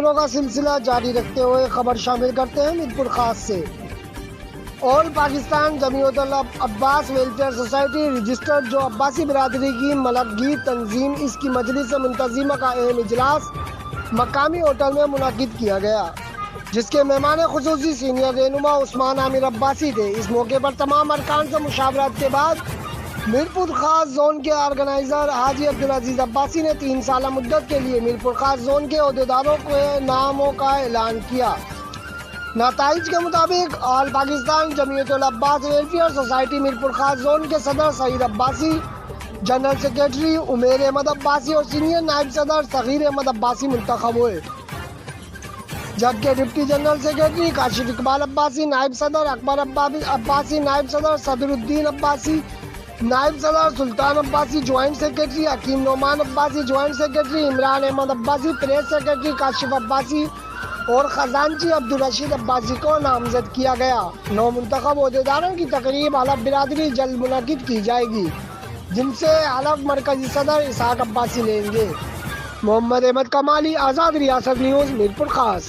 خبروں کا سلسلہ جاری رکھتے ہوئے خبر شامل کرتے ہیں میرپور خاص سے۔ آل پاکستان جمعیت العباس ویلفیئر سوسائٹی رجسٹرڈ، جو عباسی برادری کی ملک گیر تنظیم، اس کی مجلس منتظمہ کا اہم اجلاس مقامی ہوٹل میں منعقد کیا گیا، جس کے مہمان خصوصی سینئر رہنما عثمان عامر عباسی تھے۔ اس موقع پر تمام ارکان سے مشاورت کے بعد میرپور خاص زون کے آرگنائزر حاجی عبدالعزیز عباسی نے 3 سالہ مدت کے لیے میرپور خاص زون کے عہدیداروں کے ناموں کا اعلان کیا۔ نتائج کے مطابق آل پاکستان جمعیت العباس ویلفیئر سوسائٹی میرپور خاص زون کے صدر سعید عباسی، جنرل سیکریٹری عمیر احمد عباسی اور سینئر نائب صدر صغیر احمد عباسی منتخب ہوئے، جبکہ deputy general secretary Kashif Iqbal Abbasi, نائب صدر اکبر عباسی، نائب صدر صدر الدین عباسی، نائب صدر سلطان Abbasi, joint secretary Hakeem Nauman Abbasi, joint secretary Imran Ahmed Abbasi, press secretary Kashif Abbasi اور خزانچی عبدالرشید عباسی کو نامزد کیا گیا۔ 9 منتخب عہدیداروں کی تقریب حلف برادری جلد منعقد کی جائے گی، جن سے حلف مرکزی صدر اسحاق عباسی لیں گے۔ محمد احمد کمالی، آزاد ریاست نیوز، میرپور خاص۔